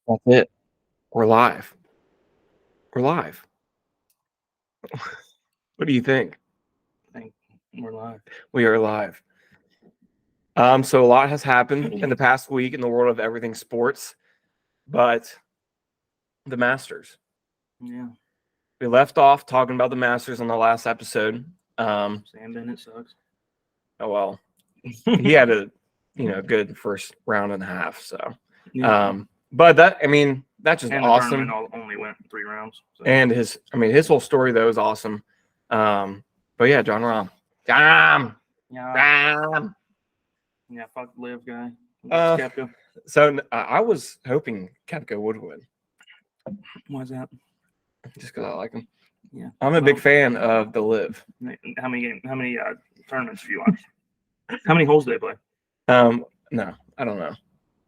That's it. We're live. We're live. What do you think? I think we're live. We are live. So a lot has happened in the past week in the world of everything sports, but the Masters. Yeah. We left off talking about the Masters on the last episode. Sam Bennett sucks. Oh well, he had a good first round and a half. So, Yeah. but that's just and awesome. The tournament only went 3 rounds. So. And his whole story though is awesome. But yeah, John Rahm. Yeah, fuck Liv guy. Koepka. So I was hoping Koepka would win. Why's that? Just because I like him. Yeah, I'm a big fan of the Liv. How many tournaments do you watch? How many holes do they play? No, I don't know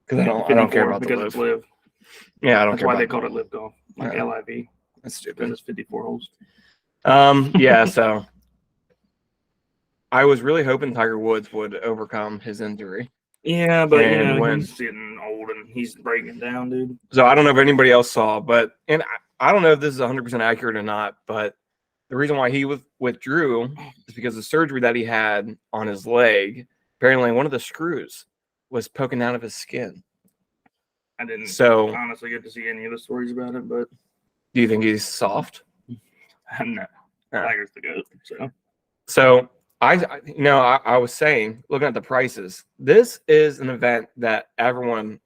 because I don't care about the Liv. It's Liv. Yeah, I don't That's care. why about they called it Liv Golf, like LIV. That's stupid. Because it's 54 holes. Yeah. So I was really hoping Tiger Woods would overcome his injury. Yeah, but he's getting old and he's breaking down, dude. So I don't know if anybody else saw, but I don't know if this is 100% accurate or not, but the reason why he withdrew is because the surgery that he had on his leg, apparently one of the screws was poking out of his skin. I didn't honestly get to see any of the stories about it, but do you think he's soft? No, Tiger's the GOAT. So I was saying, looking at the prices, this is an event that everyone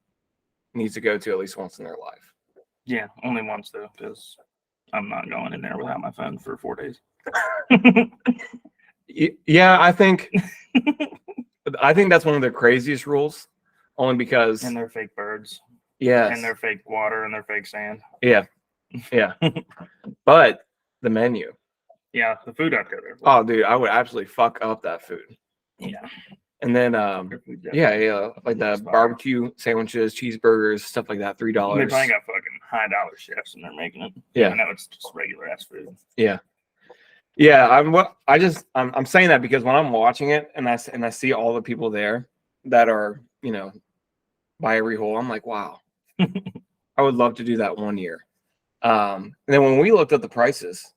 needs to go to at least once in their life. Yeah, only once though, because I'm not going in there without my phone for 4 days. Yeah, I think that's one of the craziest rules, only because and they're fake birds. Yes. And they're fake water and they're fake sand. Yeah. But the menu. Yeah, the food out there. Oh, dude, I would absolutely fuck up that food. Yeah. And then, like the barbecue sandwiches, cheeseburgers, stuff like that, $3. They probably got fucking high-dollar chefs and they're making it. Yeah. I know it's just regular ass food. Yeah. Yeah, I'm saying that because when I'm watching it and I see all the people there that are, by every hole, I'm like, wow. I would love to do that one year. And then when we looked at the prices,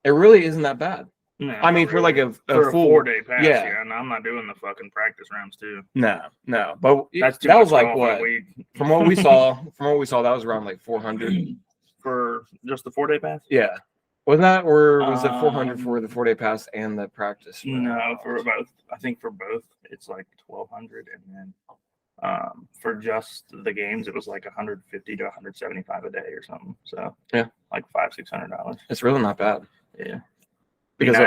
it really isn't that bad. No, I mean, for like a full 4-day pass, yeah, and I'm not doing the fucking practice rounds too. No, but that was like what? From what we saw, that was around like 400 for just the 4-day pass. Yeah, wasn't that, or was it 400 for the 4-day pass and the practice? No, for both. I think for both it's like 1,200, and then for just the games it was like 150 to 175 a day or something. So yeah, like $500-$600. It's really not bad. Yeah. Because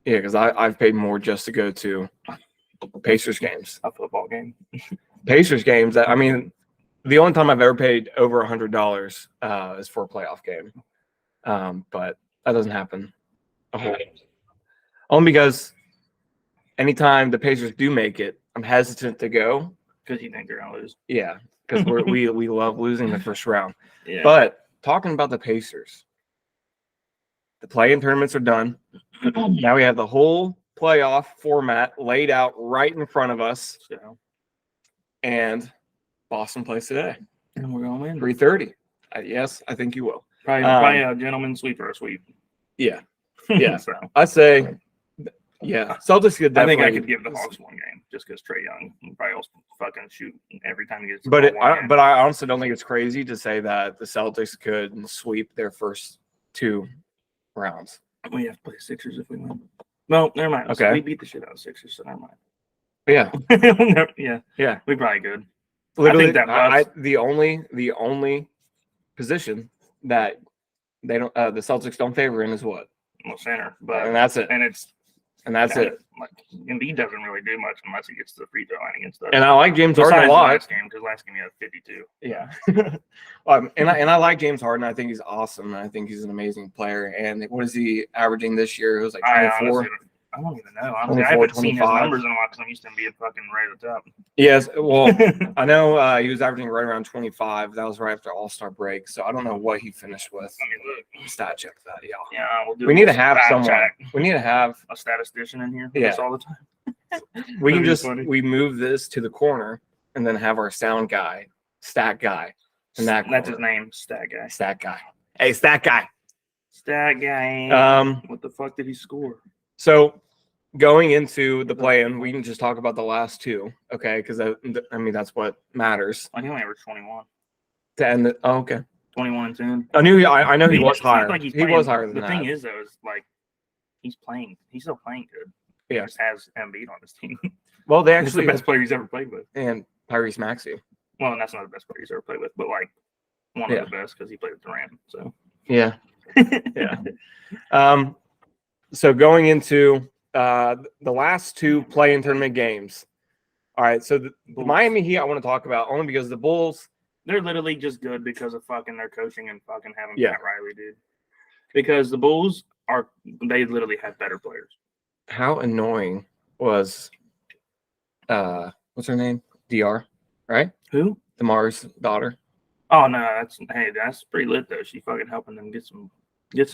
because I've paid more just to go to Pacers games. A football game. Pacers games. I mean, the only time I've ever paid over $100 is for a playoff game. But that doesn't happen a whole. Only because anytime the Pacers do make it, I'm hesitant to go. Because you think they're gonna lose. Yeah, because we love losing the first round. Yeah. But talking about the Pacers. The play-in tournaments are done. Now we have the whole playoff format laid out right in front of us. And Boston plays today. And we're going to win. 3:30. Yes, I think you will. Probably a gentleman's sweep or a sweep. Yeah. Yeah. So I say, yeah. Celtics could definitely. I think I could give the Hawks one game just because Trae Young probably will fucking shoot every time he gets the ball. But I honestly don't think it's crazy to say that the Celtics could sweep their first 2 rounds. We have to play Sixers if we win. No, never mind. Okay. We beat the shit out of Sixers, so never mind. Yeah. Yeah. We probably could. Literally, the only position that they don't the Celtics don't favor in is what? Well, center. But and that's it. And that's it. Like, Embiid doesn't really do much unless he gets to the free throw line against us. And I like James Harden a lot. Last game he had 52. Yeah. And I like James Harden. I think he's awesome. And I think he's an amazing player. And what is he averaging this year? It was like 24. I don't even know. Honestly, I haven't seen his numbers in a while because I'm used to him being fucking right at the top. Yes. Well, I know he was averaging right around 25. That was right after All-Star break. So I don't know what he finished with. I mean, look. Stat check that, y'all. Yeah, we need to have someone. We need to have a statistician in here. Yeah. All the time. We can we move this to the corner and then have our sound guy, stat guy, in that That's his corner. name, Stat Guy. Stat guy. Hey, stat guy. Stat Guy. What the fuck did he score? So going into the play-in, we can just talk about the last two, okay? Because I mean that's what matters. He only averaged 21. To end it. Oh, okay. 21 and 10. I know he was It's higher. not like he's He playing- was higher than the that. thing is, though, is like he's playing. He's still playing good. He Yeah. just has Embiid on his team. Well, they He's the actually best player he's ever played with. and Tyrese Maxey. Well, and that's not the best player he's ever played with, but like one Yeah. of the best because he played with Durant. So Yeah. Yeah. So going into the last two play-in tournament games. All right. So the Miami Heat I want to talk about only because the Bulls. they're literally just good because of fucking their coaching and fucking having Yeah. Pat Riley, dude. Because the Bulls they literally have better players. How annoying was what's her name? DR, right? Who? DeMar's daughter. Oh no, that's pretty lit though. She fucking helping them get some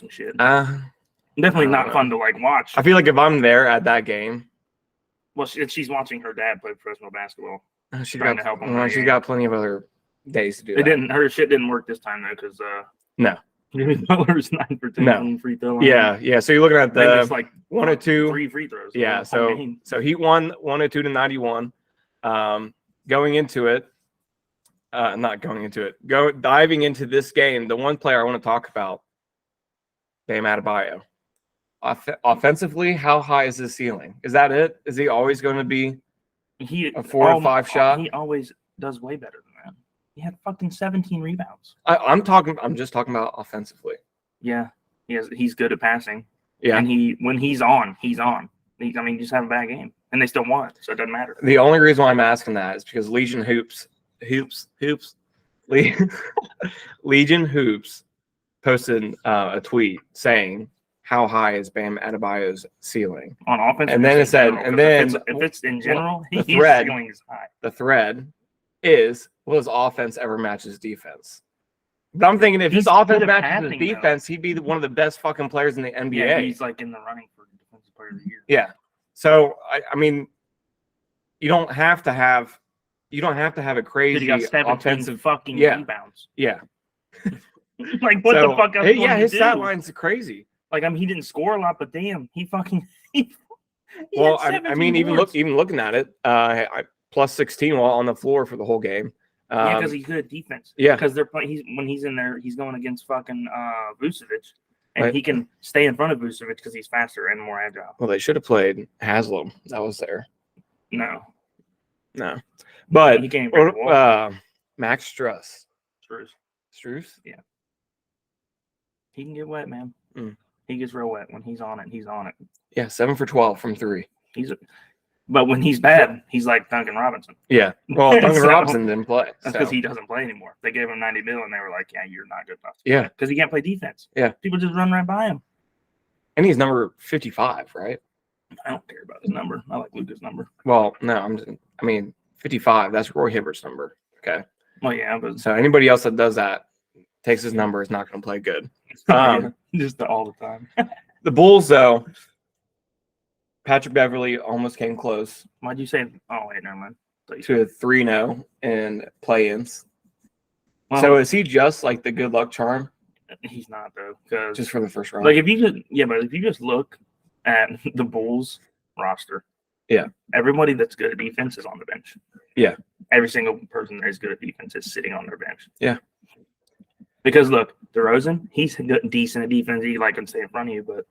shit. Definitely not fun to like watch. I feel like if I'm there at that game, Well, she's watching her dad play professional basketball. she's Trying got to help him. she's got plenty of other days to do It that. didn't. Her shit didn't work this time though, because No. Jimmy Butler's 9 for 10 No. on free throw line. Yeah. So you're looking at Then the it's like 102. 3 free throws. Yeah. the whole game. So Heat won 102 to 91. Going into it, not going into it, diving into this game, the one player I want to talk about, Bam Adebayo. Offensively, how high is his ceiling? Is that it? Is he always going to be a 4 or 5 shot? He always does way better than that. He had fucking 17 rebounds. I'm just talking about offensively. Yeah, he's good at passing. Yeah. And when he's on, he's on. He just have a bad game, and they still won, so it doesn't matter. The only reason why I'm asking that is because Legion Hoops posted a tweet saying, "How high is Bam Adebayo's ceiling?" On offense, And then it said, if it's in general, the his thread- ceiling is high. The thread is, will his offense ever match his defense? But I'm thinking if his He's offense good at matches passing, his defense, he'd be one of the best fucking players in the NBA. Yeah, he's like in the running for defensive player of the year. Yeah. So I mean, you don't have to have a Dude, crazy he got 17 offensive. fucking Yeah. rebounds. Yeah. Like what the fuck? else Yeah, would his he stat do? line's crazy. Like he didn't score a lot, but damn, he fucking. Well, had I 17 mean, boards. even looking at it, plus 16 while on the floor for the whole game. Yeah, because he's good at defense. Yeah. Because they're playing. When he's in there, he's going against fucking Vucevic, and Right. he can stay in front of Vucevic because he's faster and more agile. Well, they should have played Haslam. That was there. No, But he can't break the wall. Max Struss. Struce. Yeah. He can get wet, man. Mm. He gets real wet when he's on it. He's on it. Yeah, 7 for 12 from 3. But when he's bad, he's like Duncan Robinson. Yeah. Well, Duncan So- Robinson didn't play. That's because he doesn't play anymore. They gave him $90 million, and they were like, "Yeah, you're not good enough." Yeah. Because he can't play defense. Yeah. People just run right by him. And he's number 55, right? I don't care about his number. I like Luka's number. Well, no, 55. That's Roy Hibbert's number. Okay. Well, yeah, but So anybody else that does that, takes his number, is not going to play good. just all the time. The Bulls, though, Patrick Beverly almost came close Why'd you say? Oh wait, never mind. to a 3-0 in play-ins. Well, So is he just like the good luck charm he's not though, because just for the first round? like if you just look at the Bulls roster, Yeah. everybody that's good at defense is on the bench. Yeah. Every single person that is good at defense is sitting on their bench. Yeah. Because look, DeRozan, he's decent at defense. He can stay in front of you, but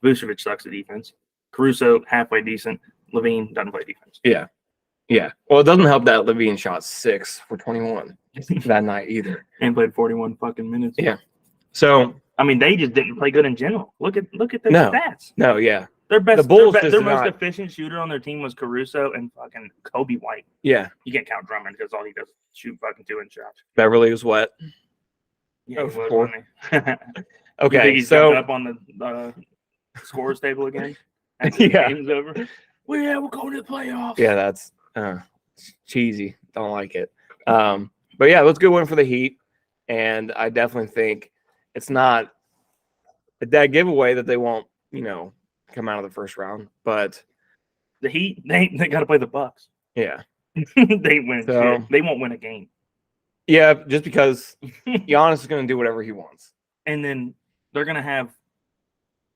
Vucevic sucks at defense. Caruso, halfway decent. Levine doesn't play defense. Yeah. Yeah. Well, it doesn't help that Levine shot 6 for 21 that night either. And played 41 fucking minutes. Yeah. So I mean, they just didn't play good in general. Look at their No. stats. no, yeah. Their best, The Bulls their just most not- efficient shooter on their team was Caruso and fucking Kobe White. Yeah. You can't count Drummond because all he does is shoot fucking 2-inch shots. Beverly was wet. Yeah, Oh, he was, four. wasn't he? You think Okay. he's So jumping up on the scores table again? After Yeah. the game's over. Well, yeah, we're going to the playoffs. yeah, that's cheesy. Don't like it. But yeah, let's go in for the Heat. And I definitely think it's not a dead giveaway that they won't, come out of the first round. But The Heat, they got to play the Bucks. yeah. They win. So- shit. They won't win a game. Yeah, just because Giannis is going to do whatever he wants. And then they're going to have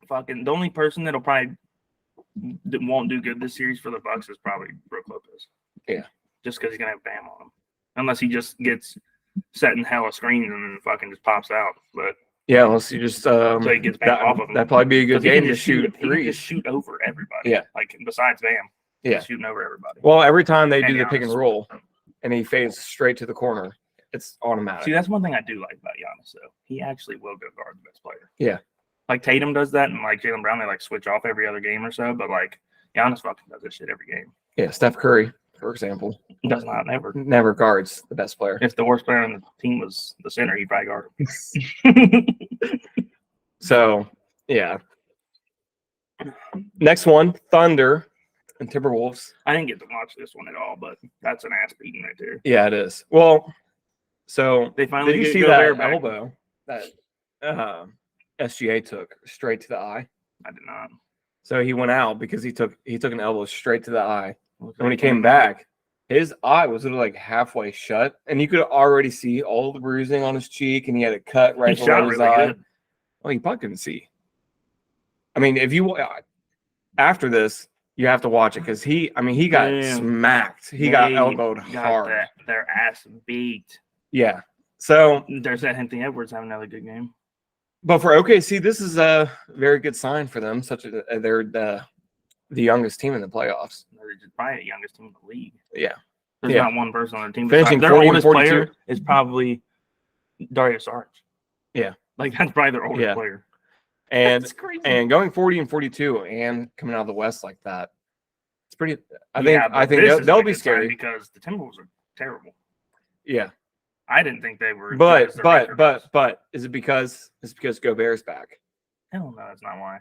fucking the only person that'll probably that won't do good this series for the Bucks is probably Brook Lopez. Yeah. Just because he's going to have Bam on him. Unless he just gets set in hella screens and then fucking just pops out. But yeah, unless you just so he gets Bam off of him. That'd probably be a good game to shoot He can threes. just shoot over everybody. Yeah. Like besides Bam. Yeah. Shooting over everybody. Well, every time they do the Giannis. pick and roll and he fades straight to the corner, it's automatic. See, that's one thing I do like about Giannis, though. He actually will go guard the best player. Yeah. Like Tatum does that, and like Jaylen Brown, they like switch off every other game or so. But like Giannis fucking does this shit every game. Yeah, Steph Curry, for example, He does not never guards the best player. If the worst player on the team was the center, he'd probably guard him. So, yeah. Next one, Thunder and Timberwolves. I didn't get to watch this one at all, but that's an ass beating right there. Yeah, it is. Well, so They finally did you get see Gobert that back. elbow that SGA took straight to the eye? I did not. So he went out because he took an elbow straight to the eye. And when he came back, his eye was literally like halfway shut, and you could already see all the bruising on his cheek, and he had a cut right he shot below his really eye. good. Well, he probably couldn't see. I mean, if you after this, you have to watch it because he got Damn. smacked. He got elbowed got hard. their ass beat. Yeah. So, There's that Anthony Edwards having another good game. but for OKC, this is a very good sign for them. They're the youngest team in the playoffs. They're just probably the youngest team in the league. Yeah. There's Yeah. not one person on the team. Finishing Their 40 and oldest 42. player is probably Dario Saric. Yeah. Like that's probably their oldest Yeah. player. And That's crazy. and going 40 and 42 and coming out of the West like that, it's pretty. I but think this is they'll a be good sign scary. because the Timberwolves are terrible. Yeah. I didn't think they were. as good as the record was. But is it because Gobert's back? Hell no, that's not why.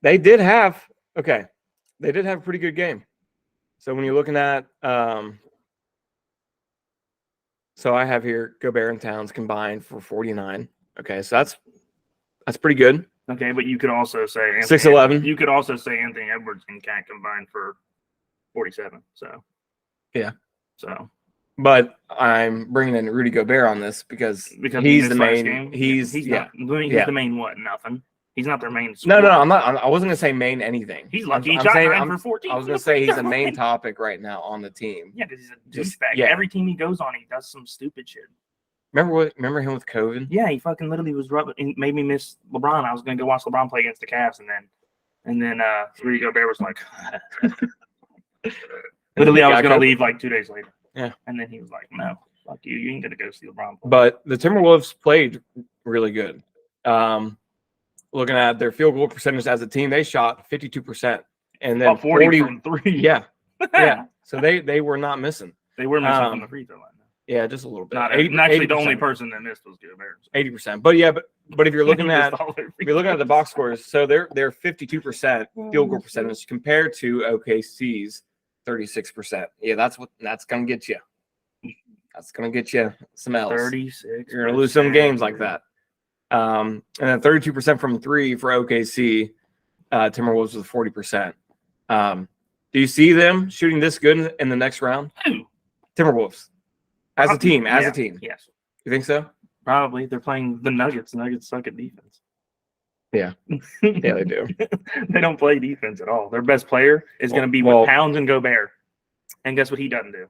They did have a pretty good game. So when you're looking at so I have here Gobert and Towns combined for 49. Okay, so that's pretty good. Okay, but you could also say 6'11". You could also say Anthony Edwards and Cat combined for 47. So Yeah. So. But I'm bringing in Rudy Gobert on this because he he's the missed last main. game. He's not. He's Yeah. the main what? Nothing. He's not their main. No, scorer. I'm not. I wasn't gonna say main anything. He's lucky. I'm He shot saying- 9 for 14. I was gonna say he's the main topic right now on the team. Yeah, because he's a Just- douchebag. yeah. Every team he goes on, he does some stupid shit. Remember him with COVID? Yeah, he fucking literally was rubbing. He made me miss LeBron. I was gonna go watch LeBron play against the Cavs, and then Rudy Gobert was like, literally, I was gonna leave like 2 days later. Yeah, and then he was like, "No, fuck you. You ain't gonna go see LeBron play." But the Timberwolves played really good. Looking at their field goal percentage as a team, they shot 52%, and then 40 from 3. Yeah, yeah. So they were not missing. They were missing from the free throw line. Yeah, just a little bit. Not actually, the only person that missed was Gobert. 80%. But yeah, but if you're looking at the box scores, so they're 52% field goal percentage compared to OKC's 36%. Yeah, that's gonna get you. That's gonna get you some L's. 36. You're gonna lose some games like that. And then 32% from 3 for OKC. Timberwolves with 40%. Do you see them shooting this good in the next round? Who? Timberwolves. As a team. Yes. You think so? Probably. They're playing the Nuggets. The Nuggets suck at defense. Yeah. Yeah, they do. They don't play defense at all. Their best player is going to be with Towns and Gobert. And guess what he doesn't do?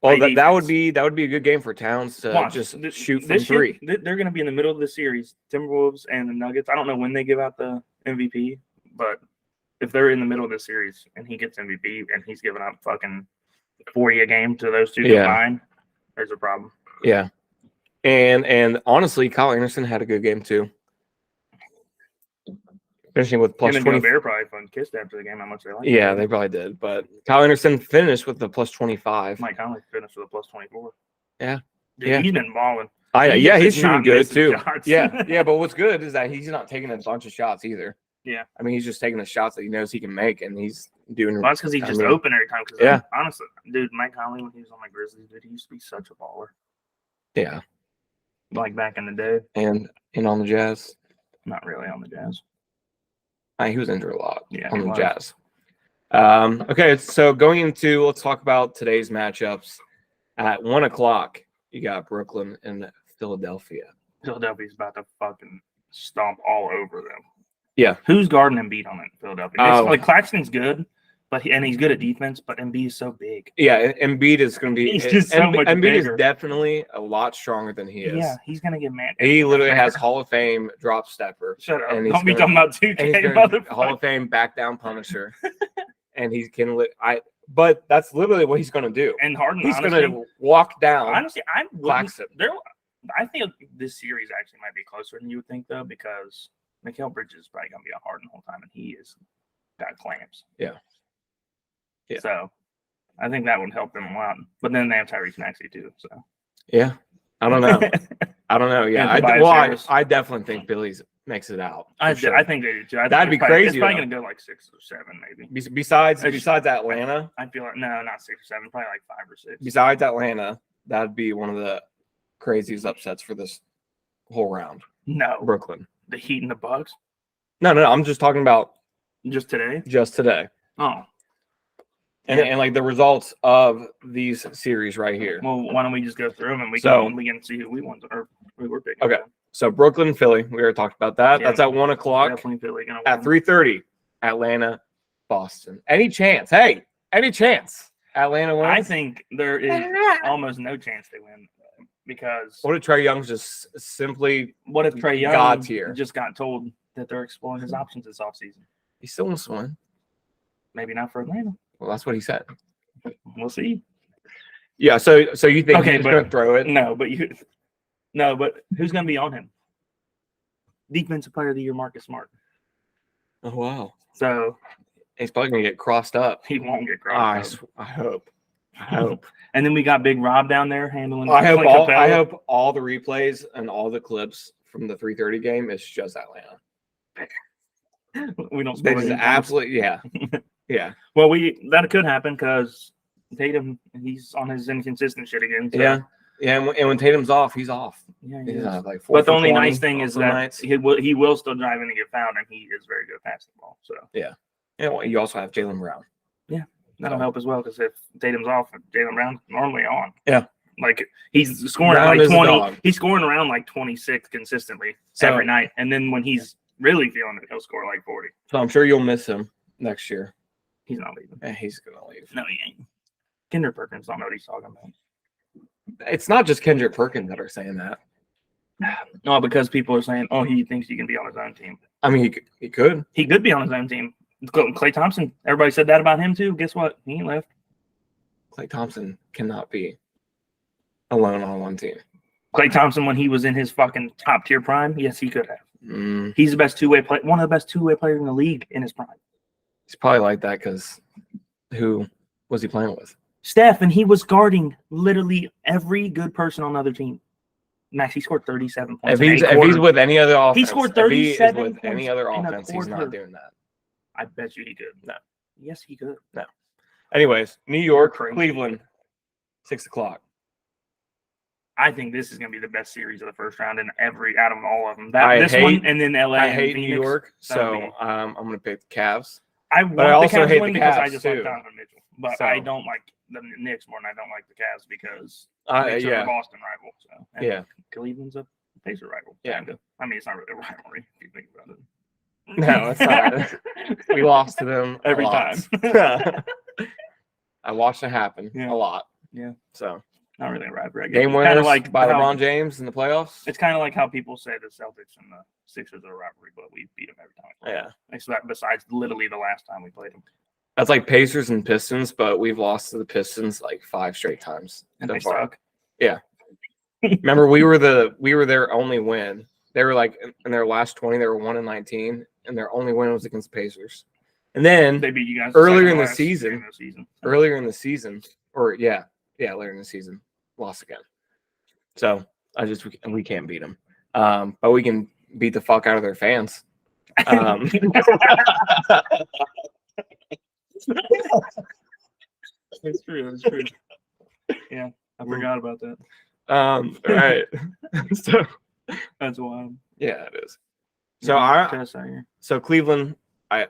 Well, that would be a good game for Towns to just shoot from 3. They're going to be in the middle of the series, Timberwolves and the Nuggets. I don't know when they give out the MVP, but if they're in the middle of the series and he gets MVP and he's giving up fucking 40 a game to those two combined, there's a problem. Yeah. And honestly, Kyle Anderson had a good game too. Finishing with plus 20. Gobert probably kissed after the game how much they like. Yeah, they probably did. But Kyle Anderson finished with the plus 25. Mike Conley finished with a plus 24. Yeah. Dude, he's been balling. He's shooting good too. Shots. Yeah. But what's good is that he's not taking a bunch of shots either. Yeah. I mean, he's just taking the shots that he knows he can make, and he's doing. Well, that's because he's just open every time. Honestly, dude, Mike Conley when he was on my Grizzlies, dude, he used to be such a baller. Yeah. Like back in the day. And on the Jazz. Not really on the Jazz. He was injured a lot. Yeah, on the Jazz. Okay, so let's talk about today's matchups at 1:00. you got Brooklyn and Philadelphia. Philadelphia's about to fucking stomp all over them. Yeah. Who's guarding Embiid on it? Philadelphia. Oh. Like Claxton's good, but he's good at defense. But Embiid is so big. Yeah, Embiid is going to be. He's just so much Embiid bigger. is definitely a lot stronger than he is. Yeah, he's gonna get mad. He literally has Hall of Fame drop stepper. Shut up! And he's Don't be gonna- talking about 2K, motherfucker. Hall of Fame back down Punisher, and he can. But that's literally what he's going to do. And Harden, He's honestly, going to walk down. honestly, I wouldn't. Claxton. I think this series actually might be closer than you would think, though, because Mikal Bridges is probably gonna be on Harden the whole time, and he is got clamps. Yeah. So I think that would help them a lot. But then they have Tyrese Maxey too. So Yeah, I don't know. Yeah, And Tobias Harris. I definitely think Billy's makes it out. I for sure. think they do too. That'd be crazy, It's probably though. gonna go like 6 or 7, maybe. Besides Atlanta, I feel like no, not 6 or 7, probably like 5 or 6. besides Atlanta, that'd be one of the craziest upsets for this whole round. No, Brooklyn. the Heat and the Bucks No. I'm just talking about just today. just today. Oh, And like the results of these series right here. well, why don't we just go through them and we can see who we want or who we're picking. Okay. So Brooklyn, Philly, we already talked about that. Yeah, That's at 1 o'clock. Definitely Philly gonna At win. 3:30, Atlanta, Boston. Any chance? Hey, any chance? Atlanta wins? I think there is almost no chance they win because What if Trae Young's just simply what if Trae Young God tier. just got told that they're exploring his options this offseason? he still wants to win? Maybe not for Atlanta. Well, that's what he said. We'll see. Yeah. So you think Okay, he's but- going to throw it? No, but who's going to be on him? Defensive Player of the Year, Marcus Smart. Oh wow. So He's probably going to get crossed up. he won't get crossed. I hope. I hope. And then we got Big Rob down there handling. I Clint hope Capella. all the replays and all the clips from the 3:30 game is just Atlanta. We don't. They spoil just anything. absolutely yeah. Well, that could happen because Tatum, he's on his inconsistent shit again. So, Yeah. And when Tatum's off, he's off. yeah. He He's is. not like 4 But the for only 20 nice thing on is some that nights. he will still drive in and get fouled, and he is very good at passing the ball. So well, you also have Jaylen Brown. that'll help as well because if Tatum's off, Jaylen Brown's normally on. Yeah. Like he's scoring Brown like is a 20. dog. He's scoring around like 26 consistently every night, and then when he's really feeling it, he'll score like 40. So I'm sure you'll miss him next year. He's not leaving. Yeah, he's gonna leave. No, he ain't. Kinder Perkins don't know what he's talking about. It's not just Kendrick Perkins that are saying that. No, because people are saying, "Oh, he thinks he can be on his own team." I mean, he could. He could be on his own team. Klay Thompson. Everybody said that about him too. Guess what? He ain't left. Klay Thompson cannot be alone on one team. Klay Thompson, when he was in his fucking top tier prime, yes, he could have. Mm, He's the best two-way player, one of the best two-way players in the league in his prime. he's probably like that because who was he playing with? Steph, and he was guarding literally every good person on the other team. Max, he scored 37 points. If he's with any other offense, scored if he is 37 with any points other in a offense, he's not quarter. doing that. I bet you he could. No. Yes, he could. Anyways, New York, Crazy. Cleveland, 6 o'clock. I think this is going to be the best series of the first round in out of all of them. I This hate- one, and then LA. I and hate Phoenix. New York, That'll so be- I'm going to pick the Cavs. I want I also the Cavs hate to win the because I Cavs, just too. like Donovan Mitchell. But So- I don't like the Knicks more than I don't like the Cavs because Yeah. Knicks are the Boston rival. So and Yeah. Cleveland's a Pacer rival. Yeah. Kinda. I mean, it's not really a rivalry if you think about it. No, it's not. We lost to them Every time. I watched it happen Yeah. a lot. Yeah. So Not really a rivalry. I guess. game It's kinda winners like by how- LeBron James in the playoffs. It's kind of like how people say the Celtics and the Sixers are a rivalry, but we beat them every time. Yeah, It's that besides literally the last time we played them. that's like Pacers and Pistons, but we've lost to the Pistons like 5 straight times And so they far. suck. Remember, we were their only win. They were like in their last 20, they were 1-19, and their only win was against the Pacers. And then They beat you guys Earlier second in the last season- game of the season. earlier in the season, or later in the season, lost again. So we can't beat them, but we can beat the fuck out of their fans. That's true. That's true. Yeah, I forgot about that. All right. So That's wild. yeah, it is. So Test out here. so Cleveland, I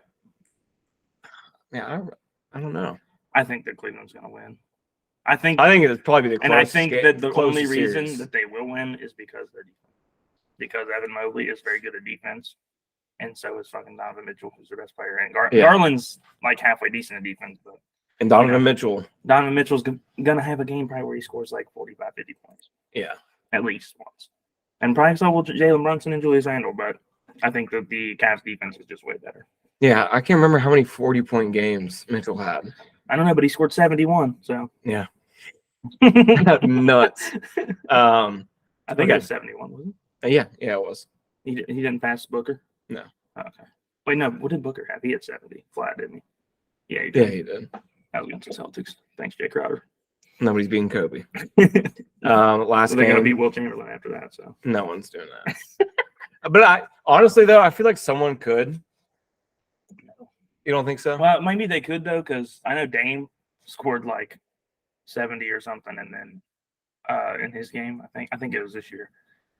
don't know. I think that Cleveland's gonna win. I think it's probably the closest. and I think that the only closest reason series. that they will win is because they're defense. Because Evan Mobley is very good at defense, and so is fucking Donovan Mitchell, who's their best player. And Garland's like halfway decent at defense, but And Donovan Mitchell's gonna have a game probably where he scores like 45, 50 points. Yeah, at least once. And probably so will Jalen Brunson and Julius Randle, but I think that the Cavs defense is just way better. yeah. I can't remember how many 40-point games Mitchell had. I don't know, but he scored 71. So yeah, nuts. I think it was 71, wasn't it? Yeah, it was. He didn't pass Booker? No. Oh, okay. Wait, no. What did Booker have? He had 70 flat, didn't he? Yeah, he did. Yeah, he did. That was against the Celtics. Thanks, Jay Crowder. Nobody's beating Kobe. Last game, they're gonna beat Will Chamberlain after that. So no one's doing that. But I honestly though, I feel like someone could. You don't think so? Well, maybe they could though, because I know Dame scored like 70 or something, and then in his game, I think it was this year,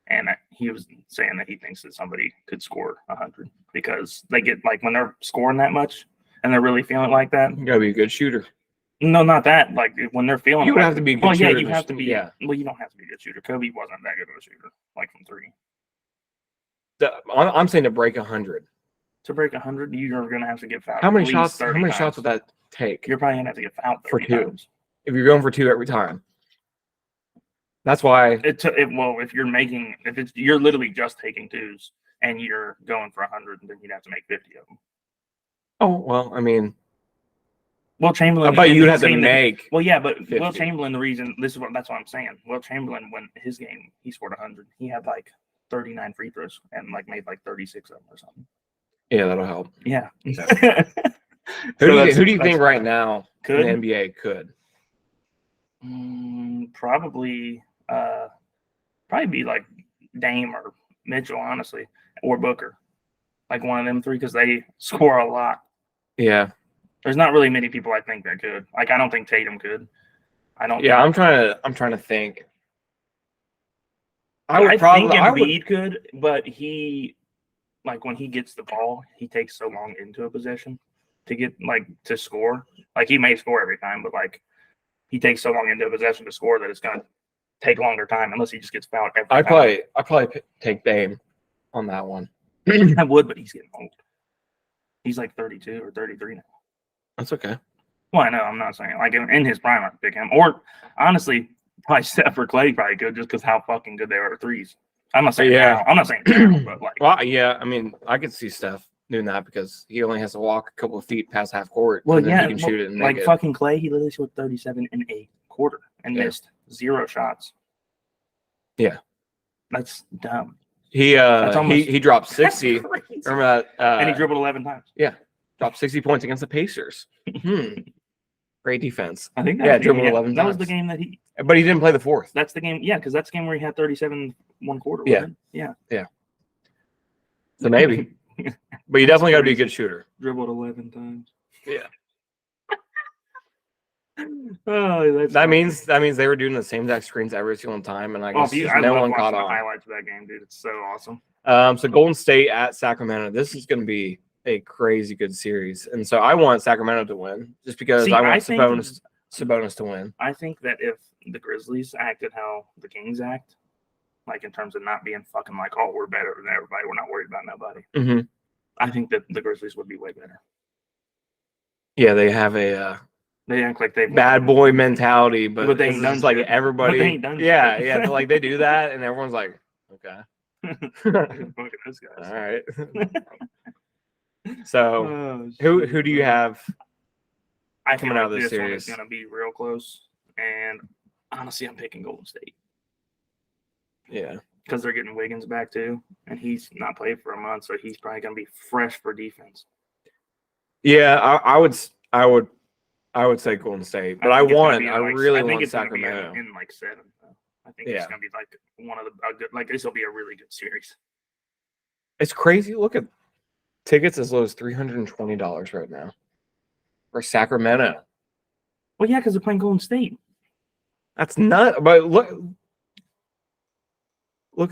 and he was saying that he thinks that somebody could score 100 because they get like when they're scoring that much and they're really feeling like that. You gotta be a good shooter. No, not that. Like when they're feeling, You would have to be a good shooter. Yeah, you have to be. Yeah. Well, you don't have to be a good shooter. Kobe wasn't that good of a shooter, like from three. I'm saying to break 100. To break 100, you're going to have to get fouled. How many shots? How many shots would that take? You're probably going to have to get fouled for 30 two. times. If you're going for two every time, that's why. If you're literally just taking twos and you're going for 100, then you'd have to make 50 of them. Oh well, I mean, Will Chamberlain. But you'd have to make. Well, yeah, but 50. Will Chamberlain. That's what I'm saying. Will Chamberlain, when his game, he scored 100. He had like 39 free throws and like made like 36 of them or something. Yeah, that'll help. Yeah. Who do you think right now could in the NBA could? Probably be like Dame or Mitchell, honestly, or Booker, like one of them three, because they score a lot. Yeah. There's not really many people I think that could. Like I don't think Tatum could. I don't. Yeah, I'm trying to think. I think Embiid could, but he, like when he gets the ball, he takes so long into a possession to get to score. Like he may score every time, but like he takes so long into a possession to score that it's gonna take longer time unless he just gets fouled every time. I probably take Dame on that one. I would, but he's getting old. He's like 32 or 33 now. That's okay. Well, I know. I'm not saying like in his prime I'd pick him. Or honestly, probably Steph or Clay probably could just because how fucking good they are at threes. I'm not saying now. I'm not saying now, but like. Well, yeah. I mean, I could see Steph doing that because he only has to walk a couple of feet past half court. Well, and then he can shoot it. And like fucking Clay, he literally shot 37 in a quarter and missed 0 shots. Yeah, that's dumb. He dropped 60. Remember that? And he dribbled 11 times. Yeah, dropped 60 points against the Pacers. Great defense. I think dribbled 11 times. That was the game that he. But he didn't play the fourth. That's the game. Yeah, because that's the game where he had 37 one quarter. Yeah. Yeah. So maybe. But you definitely got to be a good shooter. Dribbled 11 times. Yeah. That means they were doing the same exact screens every single time, and I guess no one caught on. Highlights of that game, dude. It's so awesome. So Golden State at Sacramento. This is going to be a crazy good series, and so I want Sacramento to win just because I want Sabonis to win. I think that if the Grizzlies acted how the Kings act, like in terms of not being fucking like, oh, we're better than everybody, we're not worried about nobody. Mm-hmm. I think that the Grizzlies would be way better. Yeah, they have a they act like they bad boy mentality, but they it's just like everybody. But they ain't done yeah, so like they do that, and everyone's like, okay, fucking those guys. All right. So who do you have? I coming feel out of this series? One is going to be real close, and honestly, I'm picking Golden State. Yeah, because they're getting Wiggins back too, and he's not played for a month, so he's probably going to be fresh for defense. Yeah, I would say Golden State, but I really want Sacramento in like 7. I think it's going to be like one of the good. Like this will be a really good series. It's crazy. Look at tickets as low as $320 right now for Sacramento. Well, yeah, because they're playing Golden State. That's nuts. But look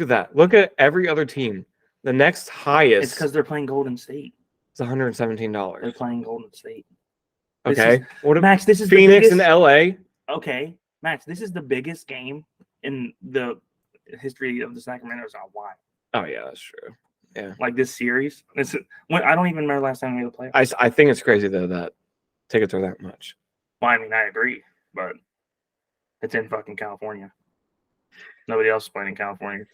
at that. Look at every other team. The next highest. It's because they're playing Golden State. It's $117. They're playing Golden State. Okay. Max, this is Phoenix and LA. Okay. Max, this is the biggest game in the history of the Sacramento Zone. Why? Oh yeah, that's true. Yeah, Like this series. I don't even remember last time we had a playoff. I think it's crazy though that tickets are that much. Well, I mean, I agree, but it's in fucking California. Nobody else is playing in California.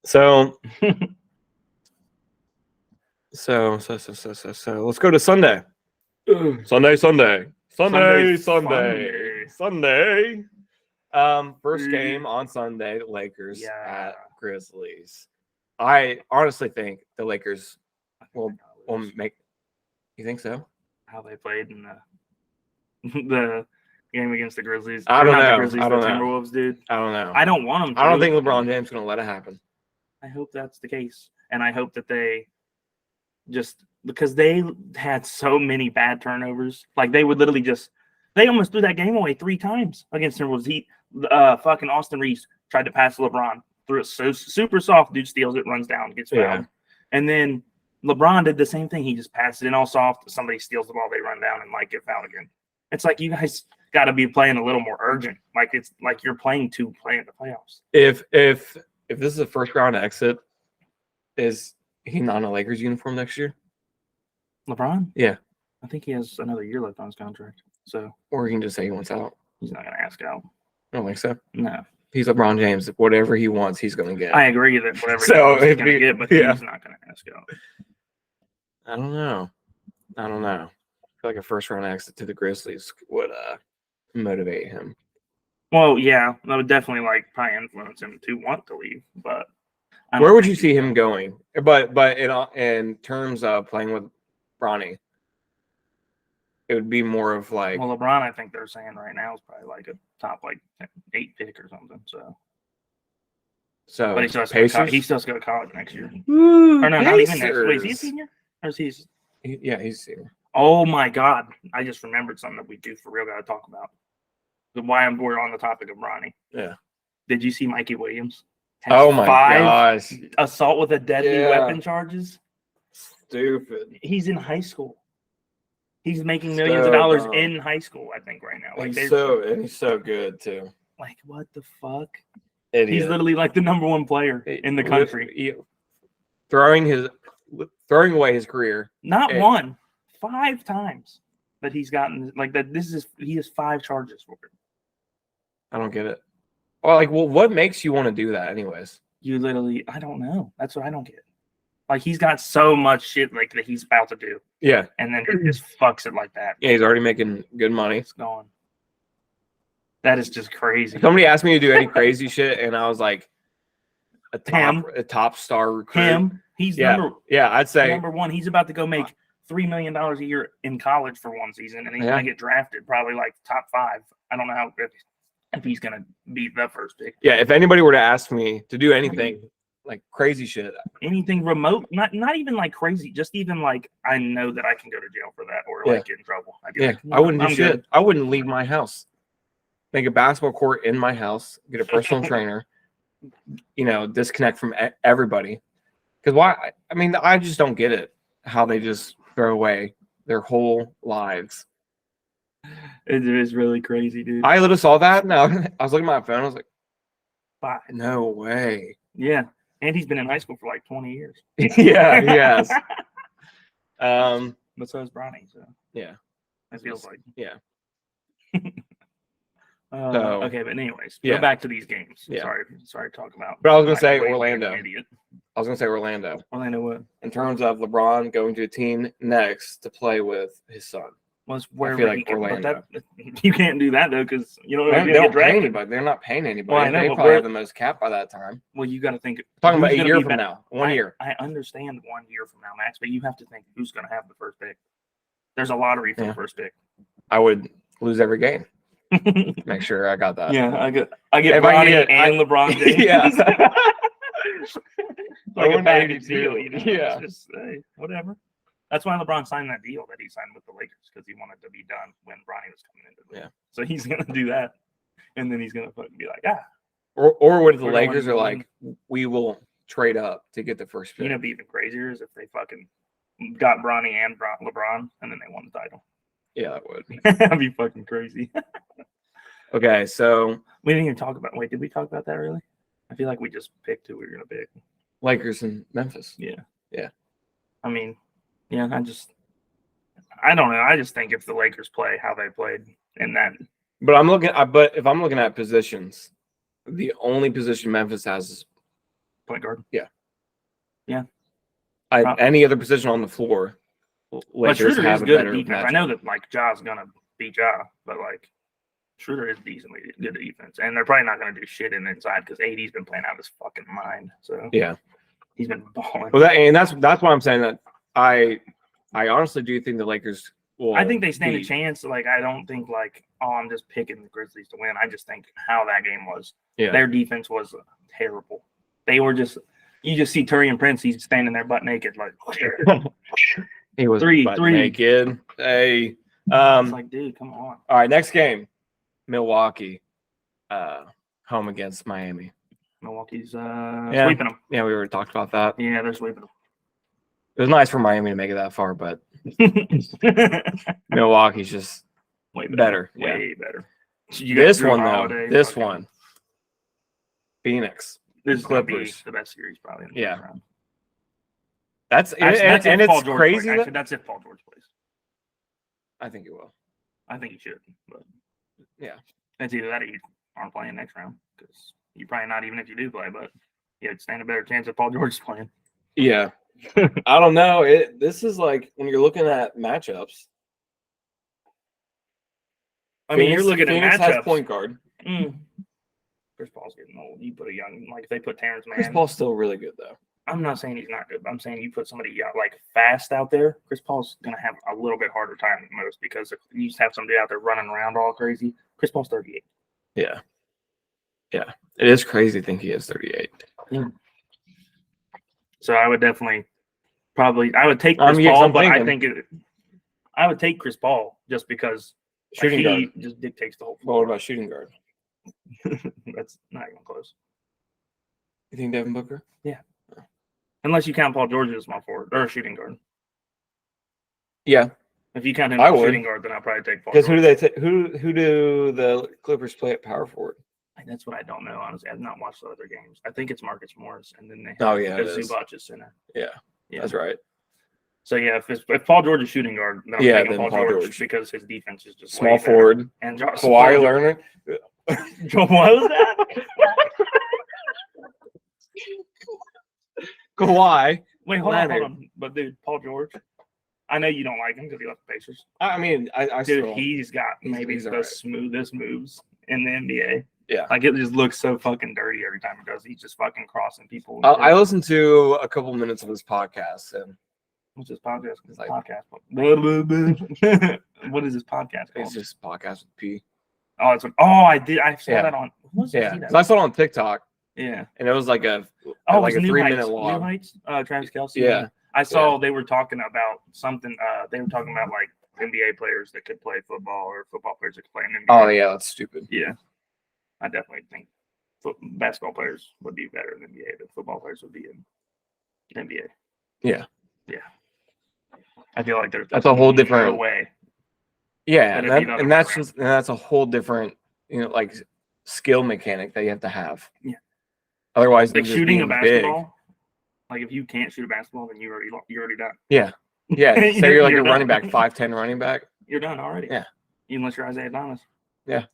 So let's go to Sunday. Sunday. First game on Sunday, the Lakers at Grizzlies. I honestly think the Lakers will make. You think so? How they played in the game against the Grizzlies. I don't know. The Grizzlies, the Timberwolves, dude. I don't know. I don't want them to. I don't think LeBron James is going to let it happen. I hope that's the case. And I hope that they just – because they had so many bad turnovers. Like, they would literally just – they almost threw that game away 3 times against Timberwolves. Fucking Austin Reeves tried to pass LeBron. Threw it so super soft. Dude steals it, runs down, gets fouled. Yeah. And then LeBron did the same thing. He just passed it in all soft. Somebody steals the ball. They run down and, like, get fouled again. It's like you guys – got to be playing a little more urgent. Like it's like you're playing to play in the playoffs. If this is a first round exit, is he not in a Lakers uniform next year? LeBron? Yeah. I think he has another year left on his contract. So or he can just say he wants out. He's not gonna ask out. I don't think so. No. He's LeBron James. Whatever he wants, he's gonna get. I agree that whatever he wants, he's gonna get, but he's not gonna ask out. I don't know. I feel like a first round exit to the Grizzlies would motivate him. Well, yeah, that would definitely probably influence him to want to leave. But where would you see him going? But in terms of playing with Bronny, it would be more of like. Well, LeBron, I think they're saying right now is probably like a top 8 pick or something. So, but he still has to go to college next year. Ooh, or no, not even next. Wait, is he a senior? Or is he? Yeah, he's a senior. Oh my God! I just remembered something that we do for real got to talk about. Why we're on the topic of Bronny. Yeah. Did you see Mikey Williams? Oh my gosh! Assault with a deadly weapon charges. Stupid. He's in high school. He's making millions of dollars in high school. I think right now. He's so good too. Like what the fuck? Idiot. He's literally like the #1 player in the country. Throwing away his career. Not 1, 5 times that he's gotten that. He has 5 charges for it. I don't get it. Well, what makes you want to do that, anyways? You literally, I don't know. That's what I don't get. He's got so much shit that he's about to do. Yeah, and then he just fucks it like that. Yeah, he's already making good money. It's gone. That is just crazy. Somebody asked me to do any crazy shit, and I was like, a top star recruit. He's I'd say #1. He's about to go make $3 million a year in college for one season, and he's gonna get drafted probably top 5. I don't know if he's gonna be the first pick. Yeah, if anybody were to ask me to do anything crazy shit, anything remote, not even crazy, just even I know that I can go to jail for that or get in trouble. I'd be I wouldn't do shit. I wouldn't leave my house. Make a basketball court in my house. Get a personal trainer. Disconnect from everybody. Because why? I mean, I just don't get it. How they just throw away their whole lives. It is really crazy, dude. I literally saw that. Now I was looking at my phone. I was like, no way. Yeah. And he's been in high school for 20 years. Yeah, yes. But so is Bronny. So yeah, it feels like. Yeah. Okay, but anyways, go back to these games. Yeah. Sorry to talk about. But I was gonna say Orlando. Orlando what? In terms of LeBron going to a team next to play with his son. I feel like Orlando. You can't do that though, because you know they don't pay anybody. They're not paying anybody. Well, I know, they probably have the most cap by that time. Well, you got to think. Talking about a year from now, 1 year. I understand 1 year from now, Max, but you have to think who's going to have the first pick. There's a lottery for the first pick. I would lose every game. Make sure I got that. Yeah, I get Bronny and LeBron James. Yeah. A package deal. Yeah. Just whatever. That's why LeBron signed that deal that he signed with the Lakers, because he wanted to be done when Bronny was coming into the league. So he's gonna do that, and then he's gonna fucking be like, Or what if the Lakers are like, we will trade up to get the first pick? It'd be even crazier is if they fucking got Bronny and LeBron, and then they won the title. Yeah, that would. That'd be fucking crazy. Okay, so We didn't even talk about. Wait, did we talk about that really? I feel like we just picked who we were gonna pick. Lakers and Memphis. Yeah. Yeah. I mean, yeah. I don't know. I just think if the Lakers play how they played, and that. But if I'm looking at positions, the only position Memphis has is Point guard. Yeah. Yeah. Any other position on the floor, Lakers have a good better at defense. matchup. I know that like Ja's gonna beat Ja, but like Schroeder is decently good at defense, and they're probably not gonna do shit in the inside because AD's been playing out of his fucking mind. So Yeah, he's been balling. Well, that's why I'm saying that I honestly do think the Lakers will. I think they stand a chance. Like I don't think like I'm just picking the Grizzlies to win. I just think how that game was. Yeah. Their defense was terrible. They were just. You just see Turian Prince. He's standing there butt naked, like he was three naked. Hey, it's like, dude, come on. All right, next game, Milwaukee, home against Miami. Milwaukee's sweeping them. Yeah, we already talked about that. Yeah, they're sweeping them. It was nice for Miami to make it that far, but Milwaukee's just way better. Way better. This one, Phoenix. This is going to be Clippers. the best series probably. In the Yeah. first round. That's it's crazy. Actually, that's if Paul George plays. I think it will. I think he should, but yeah, it's either that or you aren't playing next round because you're probably not even if you do play, but you'd stand a better chance if Paul George is playing. Yeah, I don't know. This is like when you're looking at matchups. I mean, you're looking Phoenix at matchups. Has point guard. Chris Paul's getting old. You put a young, like if they put Terrence Mann. Chris Paul's still really good though. I'm not saying he's not good, but I'm saying you put somebody like fast out there, Chris Paul's gonna have a little bit harder time than most because if you just have somebody out there running around all crazy. Chris Paul's 38. Yeah. Yeah. It is crazy to think he is 38. Yeah. So I would definitely I would take Chris Paul, but I would take Chris Paul just because shooting guard just dictates the whole floor. What about shooting guard? That's not even close. You think Devin Booker? Yeah. Unless you count Paul George as small forward or shooting guard. Yeah. If you count him as shooting guard, then I'll probably take Paul. Because who do the Clippers play at power forward? That's what I don't know, honestly. I've not watched the other games. I think it's Marcus Morris, and then they have Zubac is center. Yeah, that's right. So yeah, if Paul George is shooting guard, then I'm taking Paul George because his defense is just small forward. And Kawhi Leonard. What was that? Kawhi. Wait, hold on. But dude, Paul George, I know you don't like him because he left the Pacers. I mean, he's got maybe the smoothest moves in the NBA. Yeah, like it just looks so fucking dirty every time he does. He's just fucking crossing people. I listened to a couple minutes of his podcast. And what's his podcast? It's like, podcast. What is his podcast called? It's just podcast with P. Oh, that's what. Oh, I did. I saw that on. I saw it on TikTok. Yeah, and it was like a 3-minute long. New Heights, Travis Kelce. Yeah, I saw they were talking about something. They were talking about like NBA players that could play football or football players that could play in NBA. Oh yeah, that's stupid. Yeah, I definitely think basketball players would be better in the NBA than football players would be in the NBA. Yeah, yeah. I feel like that's a whole different way. Yeah, and that's a whole different, like skill mechanic that you have to have. Yeah. Otherwise, like shooting a basketball. Like if you can't shoot a basketball, then you're already done. Yeah. Yeah. Say you're like a running back, 5'10" running back. You're done already. Yeah. Unless you're Isaiah Thomas. Yeah.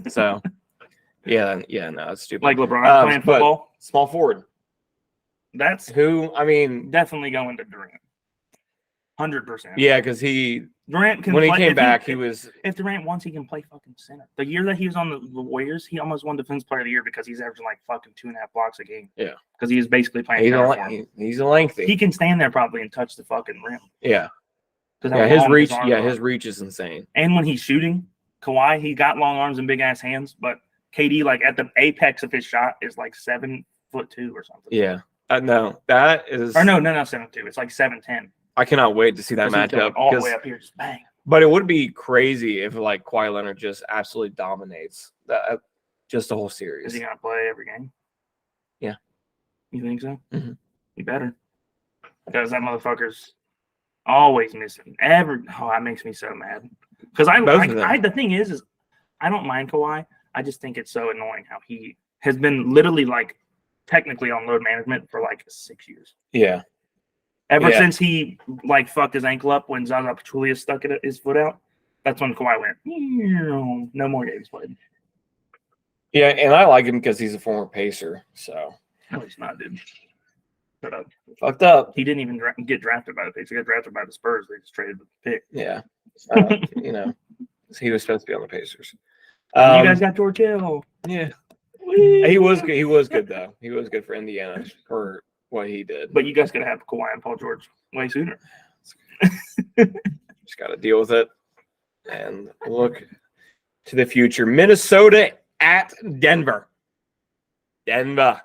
So. Yeah. No, it's stupid. Like LeBron playing football. Small forward. That's who. I mean, definitely going to Durant. 100%. Yeah, because Durant can when he came back, he was. If Durant wants, he can play fucking center. The year that he was on the Warriors, he almost won Defensive Player of the Year because he's averaging like fucking 2.5 blocks a game. Yeah, because he was basically playing. He's a lengthy. He can stand there probably and touch the fucking rim. Yeah, his reach. His reach is insane. And when he's shooting, Kawhi, he got long arms and big ass hands, but KD, like at the apex of his shot, is like 7'2" or something. Yeah, no, that is. Or no, 7'2". It's like 7'10". I cannot wait to see that matchup. All the way up here, just bang. But it would be crazy if like Kawhi Leonard just absolutely dominates just the whole series. Is he gonna play every game? Yeah. You think so? Mm-hmm. He better. Because that motherfucker's always missing. That makes me so mad. Because the thing is I don't mind Kawhi. I just think it's so annoying how he has been literally like technically on load management for like 6 years. Yeah. Ever since he like fucked his ankle up when Zaza Pachulia stuck his foot out, that's when Kawhi went, no more games played. Yeah, and I like him because he's a former Pacer. So No, he's not, dude. Shut up. fucked up. He didn't even get drafted by the Pacers. He got drafted by the Spurs. They just traded the pick. Yeah. You know, he was supposed to be on the Pacers. You guys got George Hill. Yeah. He was good. He was good though. He was good for Indiana for what he did. But you guys got to have Kawhi and Paul George way sooner. Just got to deal with it and look to the future. Minnesota at Denver. Denver.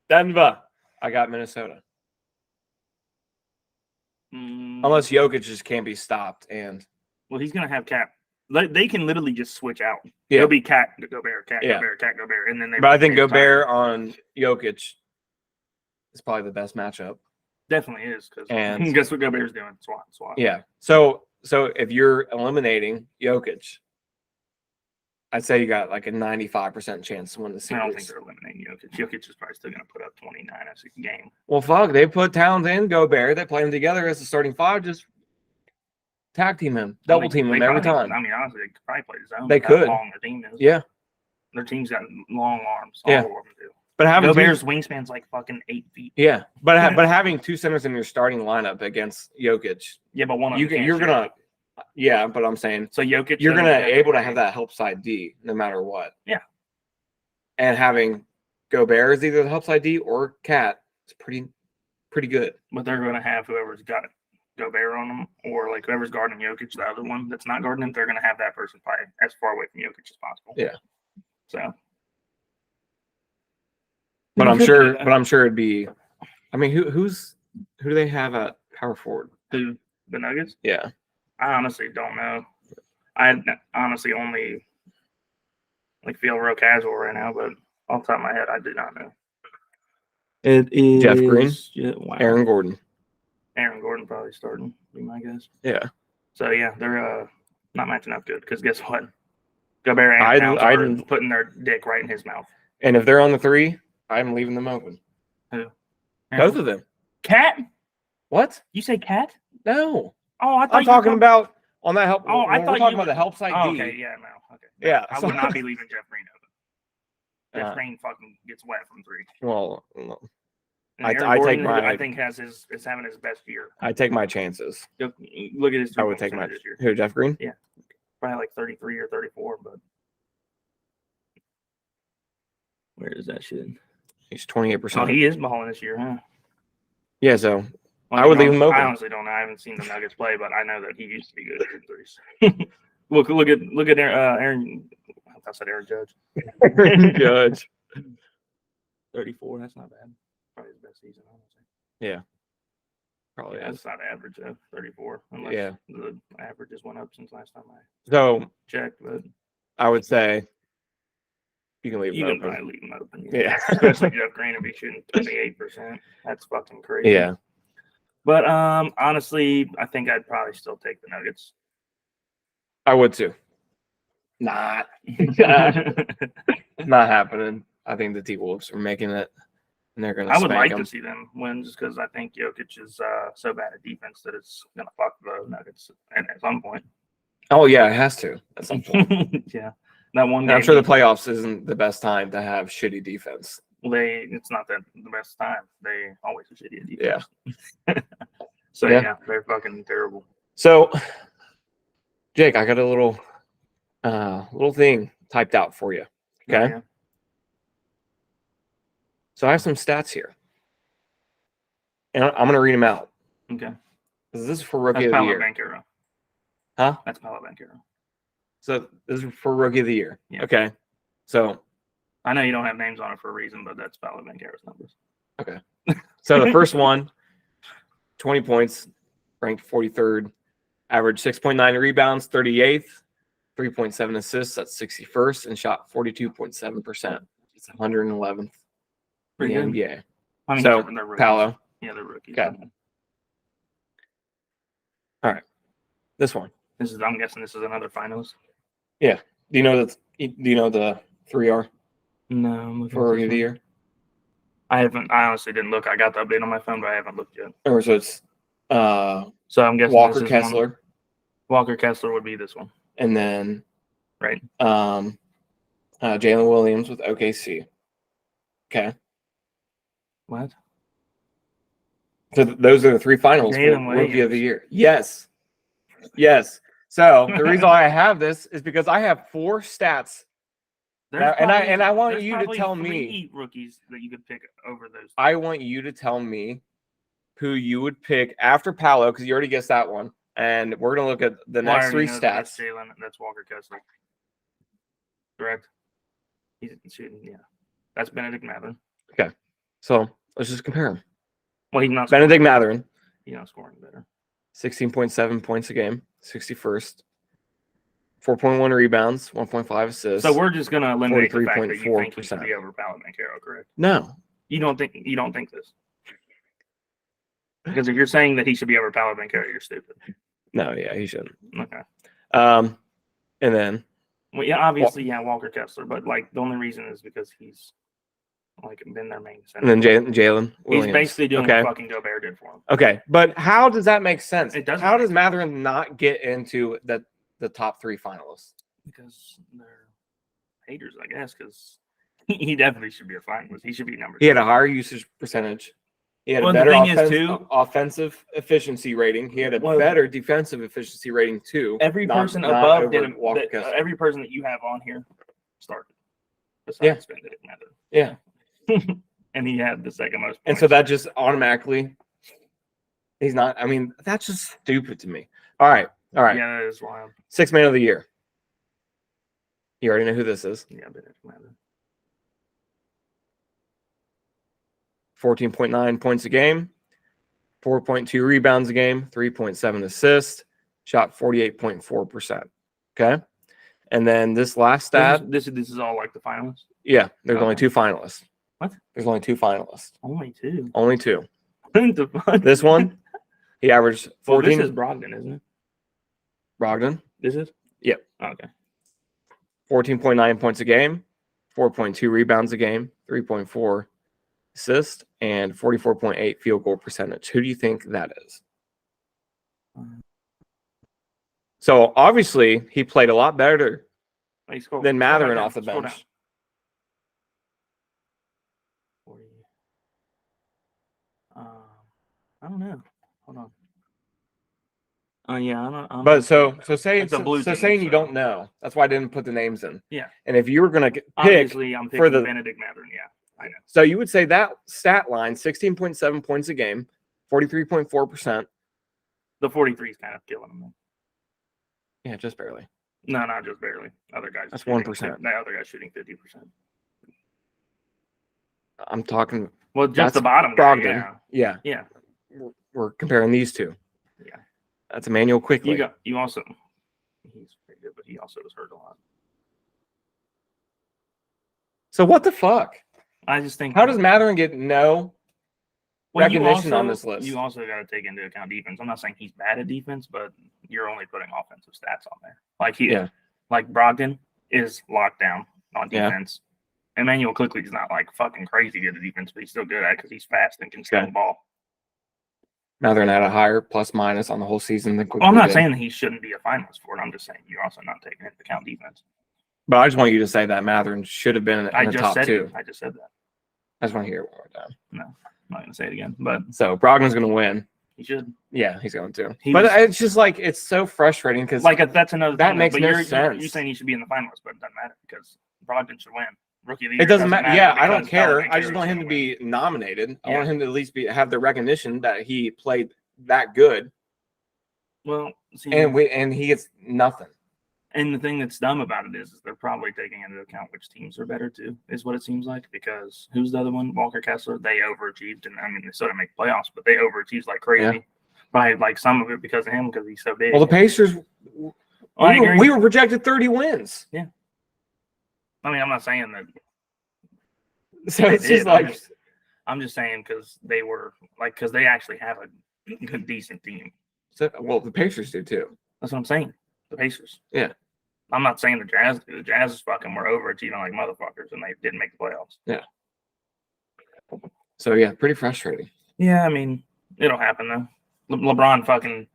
I got Minnesota. Unless Jokic just can't be stopped. And well, he's going to have Cat. They can literally just switch out. Yeah. It'll be Cat, Gobert, Cat, Gobert, Cat, Gobert. And then but I think Gobert on Jokic is probably the best matchup. Definitely is. And guess what Gobert's doing? Swat. Yeah. So if you're eliminating Jokic, I'd say you got like a 95% chance to win the series. I don't think they're eliminating Jokic. Jokic is probably still going to put up 29 a game. Well, fuck. They put Towns and Gobert. They play them together as a starting five. Just tag team him. Double team him every time. I mean, honestly, they could probably play zone. They could. How long their team is. Yeah. Their team's got long arms. Yeah. All of them do. But having Gobert's wingspan's like fucking 8 feet. Yeah. But having two centers in your starting lineup against Jokic. Yeah, but one of them you're going to. Yeah, but I'm saying so Jokic, you're gonna able to have that help side D no matter what. Yeah, and having Gobert as either the help side D or Cat is pretty good. But they're gonna have whoever's got Gobert on them, or like whoever's guarding Jokic, the other one that's not guarding him, they're gonna have that person play as far away from Jokic as possible. Yeah. So, but I'm sure it'd be. I mean, who do they have at power forward? The Nuggets? Yeah. I honestly don't know. I honestly only feel real casual right now, but off the top of my head, I do not know. It is Jeff Green, wow. Aaron Gordon. Aaron Gordon probably starting, be my guess. Yeah. So yeah, they're not matching up good because guess what? Gobert and Towns are putting their dick right in his mouth. And if they're on the three, I'm leaving them open. Who? Both of them. Cat? What? You say Cat? No. Oh, I thought I'm talking about on that help. Oh, I thought we're talking about the help side D. Okay, yeah, no, okay. Yeah, I would not be leaving Jeff Green open. Jeff Green fucking gets wet from three. Well, I take my. I think is having his best year. I take my chances. Look at his. I would take my this year. Who, Jeff Green? Yeah, probably like 33 or 34, but where is that shit? He's 28%. Oh, he is balling this year, huh? Yeah, so I would leave him open. I honestly don't know. I haven't seen the Nuggets play, but I know that he used to be good at threes. look at Aaron. I said Aaron Judge. Aaron Judge. 34. That's not bad. Probably his best season, honestly. Yeah. Probably is. That's not average though. 34. Unless the averages went up since last time I checked. But I would say you can leave him open. Probably leave him open. Yeah. Especially Jeff Green will be shooting 28%. That's fucking crazy. Yeah. But honestly, I think I'd probably still take the Nuggets. I would too. Not happening. I think the T-Wolves are making it, and they're going to. I would like to see them win, just because I think Jokic is so bad at defense that it's going to fuck the Nuggets at some point. Oh yeah, it has to at some point. Yeah, that one. I'm sure the playoffs isn't the best time to have shitty defense. It's not the best time. They always are shitty at defense. Yeah. So yeah, they're fucking terrible. So, Jake, I got a little thing typed out for you. Okay. Yeah. So I have some stats here, and I'm gonna read them out. Okay. This is for Rookie of the Year. Banchero. Huh? That's Paolo Banchero. So this is for Rookie of the Year. Yeah. Okay. So I know you don't have names on it for a reason, but that's Paolo Banchero's numbers. Okay. So the first one, 20 points, ranked 43rd, averaged 6.9 rebounds, 38th, 3.7 assists, that's 61st, and shot 42.7%. It's 111th in the NBA. I mean, so, they're Paolo. Yeah, they're rookies. Okay. All right. This one. I'm guessing this is another finalist. Yeah. Do you know the 3R No, I'm looking for at rookie this of the one. year? I honestly didn't look. I got the update on my phone, but I haven't looked yet. Or so it's So I'm guessing Walker this is Kessler, one. Walker Kessler would be this one, and then right? Jalen Williams with OKC. Okay. What? So those are the 3 finals for Jalen rookie of the Williams. year. Yes. Yes. So the reason why I have this is because I have 4 stats. I want you to tell me rookies that you could pick over those. I want you to tell me who you would pick after Paolo, because you already guessed that one. And we're gonna look at the next 3 stats. That's Jalen. That's Walker Kessler. Correct. He's shooting. Yeah. That's Benedict Mathurin. Okay. So let's just compare them. Well, he's not. Benedict Mathurin. He's not scoring better. 16.7 points a game, 61st. 4.1 rebounds, 1.5 assists. So we're just gonna eliminate the fact that you think he 43.4%. should be over Paolo Banchero, correct? No. You don't think this. Because if you're saying that he should be over Paolo Banchero, you're stupid. No, yeah, he shouldn't. Okay. And then Well, yeah, obviously, yeah, Walker Kessler, but like the only reason is because he's like been their main center. and then Jalen Williams. He's basically doing what fucking Gobert did for him. Okay, but how does that make sense? It doesn't. How does Mathurin not get into the top 3 finalists? Because they're haters, I guess. Because he definitely should be a finalist. He should be number 2. He had a higher usage percentage. He had a better offensive efficiency rating. He had a better defensive efficiency rating too. Every person above every person that you have on here started. Besides Benedict Mathurin. Yeah. And he had the second most points. And so that just automatically, he's not. I mean, that's just stupid to me. All right. Yeah, that is wild. 6th man of the year. You already know who this is. Yeah, Benedict Mathurin. 14.9 points a game, 4.2 rebounds a game, 3.7 assists, shot 48.4%. Okay. And then this last stat. This is all like the finalists? Yeah. There's only 2 finalists. What? There's only 2 finalists. Only 2? Only 2. This one, he averaged 14. Well, this is Brogdon, isn't it? Brogdon? This is? Yep. Oh, okay. 14.9 points a game, 4.2 rebounds a game, 3.4 assists, and 44.8 field goal percentage. Who do you think that is? So obviously he played a lot better than Mathurin off the bench. I don't know. Hold on. Yeah, I don't. But so saying you don't know. That's why I didn't put the names in. Yeah. And if you were gonna pick, obviously I'm picking Benedict Mathurin. Yeah, I know. So you would say that stat line: 16.7 points a game, 43.4%. The 43 is kind of killing him. Yeah, just barely. No, not just barely. Other guys. That's 1%. That other guy's shooting 50%. I'm talking. Well, just the bottom guy. Brogdon. Yeah. Yeah. We're comparing these 2. Yeah. That's Emmanuel Quickly. You also. He's pretty good, but he also was hurt a lot. So what the fuck? I just think. How does Mathurin get no recognition on this list? You also got to take into account defense. I'm not saying he's bad at defense, but you're only putting offensive stats on there. Like Brogdon is locked down on defense. Yeah. Emmanuel Quickly is not like fucking crazy good at defense, but he's still good at it because he's fast and can steal the ball. Mathurin had a higher plus minus on the whole season than Quickly. Well, I'm not saying that he shouldn't be a finalist for it. I'm just saying you're also not taking into account defense. But I just want you to say that Mathurin should have been in the top 2. I just said that. I just want to hear it one more time. No, I'm not going to say it again. But so Brogdon's going to win. He should. Yeah, he's going to. It's just like it's so frustrating because that's another. That makes no sense. You're saying he should be in the finalists, but it doesn't matter because Brogdon should win. Rookie of the year. It doesn't matter. Yeah, I don't care. I just want him to be nominated. I want him to at least have the recognition that he played that good. Well, and he gets nothing. And the thing that's dumb about it is they're probably taking into account which teams are better too, is what it seems like. Because who's the other one? Walker Kessler. They overachieved, and I mean they still didn't make playoffs, but they overachieved like crazy. Yeah. By like some of it because of him, because he's so big. Well, the Pacers, we were projected 30 wins. Yeah. I mean, I'm not saying that. So it's just like I'm just saying because they were because they actually have a good, decent team. So, well, the Pacers do too. That's what I'm saying. The Pacers. Yeah. I'm not saying the Jazz. The Jazz fucking were overachieving like motherfuckers, and they didn't make the playoffs. Yeah. So yeah, pretty frustrating. Yeah, I mean, it'll happen though. LeBron fucking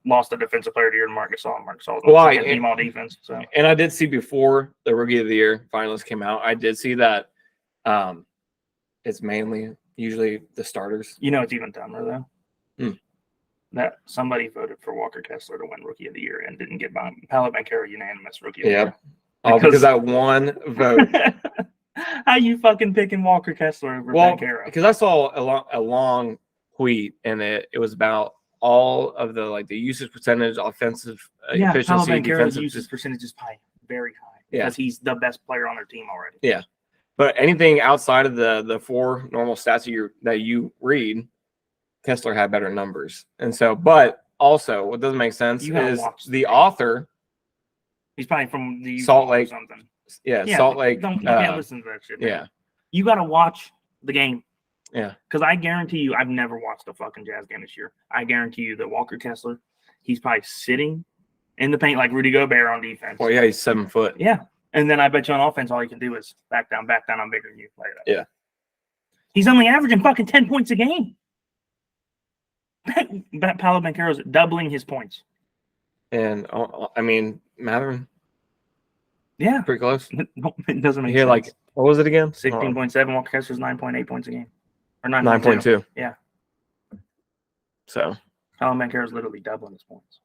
lost the defensive player of the year to Marcus Gasol. Marcus Gasol was the team all defense. So, and I did see before the Rookie of the Year finalists came out, I did see that it's mainly usually the starters. You know, it's even dumber though. That somebody voted for Walker Kessler to win Rookie of the Year and didn't get Paolo Banchero unanimous Rookie of the Year. Oh, because that one vote. How you fucking picking Walker Kessler over Banchero? Because I saw a long tweet, and it was about all of the usage percentage, offensive efficiency, defensive usage percentage is probably very high because he's the best player on their team already. Yeah, but anything outside of the four normal stats that you read, Kessler had better numbers, and so. But also, what doesn't make sense is the author. He's probably from the Salt Lake or something. Yeah, Salt Lake. You can't listen to that shit. Man. Yeah, you got to watch the game. Yeah, because I guarantee you, I've never watched a fucking Jazz game this year. I guarantee you that Walker Kessler, he's probably sitting in the paint like Rudy Gobert on defense. Well, yeah, he's 7 foot. Yeah, and then I bet you on offense, all he can do is back down. I'm bigger than you. Like that. Yeah, he's only averaging fucking 10 points a game. That Paolo Banchero's doubling his points. And I mean, Mathurin. Yeah, pretty close. It doesn't make sense. Like, what was it again? 16.7. Walker Kessler's 9.8 points a game, or 9.2. Yeah. So Paolo Banchero's literally doubling his points.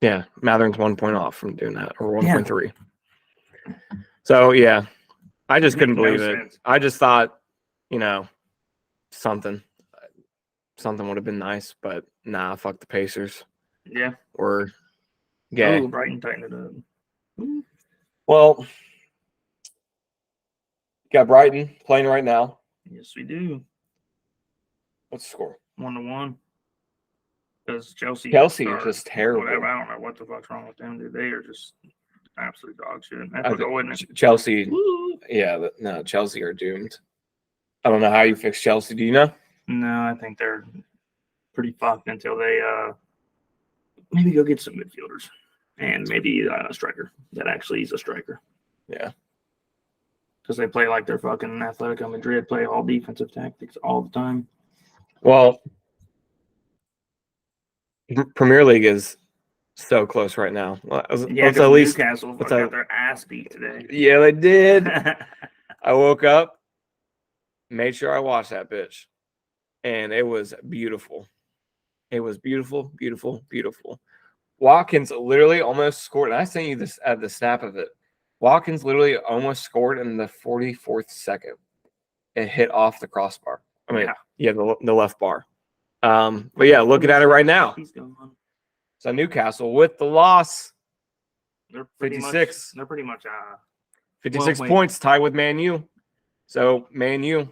Yeah, Mathurin's 1 point off from doing that, or 1.3. So yeah, I just couldn't believe it. I just thought, something would have been nice, but nah, fuck the Pacers. Yeah, or gay. Oh, Brighton tightened it up. Well, got Brighton playing right now. Yes, we do. What's the score? 1-1. Because Chelsea is just terrible. Whatever. I don't know what the fuck's wrong with them, dude. They are just absolute dog shit. Chelsea. No, Chelsea are doomed. I don't know how you fix Chelsea. Do you know? No, I think they're pretty fucked until they maybe go get some midfielders and maybe a striker that actually is a striker. Yeah. Because they play like they're fucking Atletico Madrid, play all defensive tactics all the time. Well, Premier League is so close right now. Let's at least Newcastle got their ass beat today. Yeah, they did. I woke up, made sure I watched that bitch, and it was beautiful. It was beautiful, beautiful, beautiful. Watkins literally almost scored. And I sent you this at the snap of it. Watkins literally almost scored in the 44th second. It hit off the crossbar. I mean, the left bar. But yeah, looking at it right now. So Newcastle with the loss. They're 56. They're pretty much 56 points, tied with Man U. So Man U